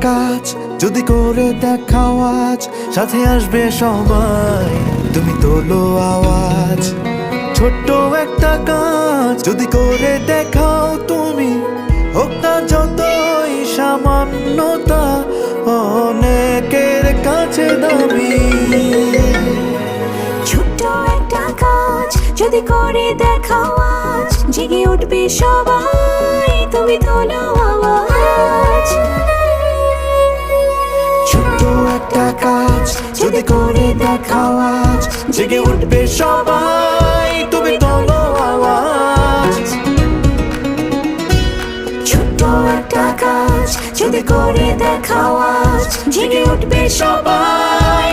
কাজ যদি করে দেখাও আজ, সাথে আসবে সবাই, তুমি তোলো আওয়াজ। ছোট্ট একটা কাজ যদি করে দেখাও তুমি, হোক না যতই সামান্যতা, অনেকের কাছে দামি। ছোট্ট একটা কাজ যদি করে দেখাও আজ, জেগে উঠবে সবাই, তুমি তোলো আওয়াজ। ছোট্ট একটা কাজ যদি করে দেখাও আজ, জেগে উঠবে সবাই, তুমি তোলো আওয়াজ। ছোট্ট একটা কাজ যদি করে দেখাও আজ, জেগে উঠবে সবাই।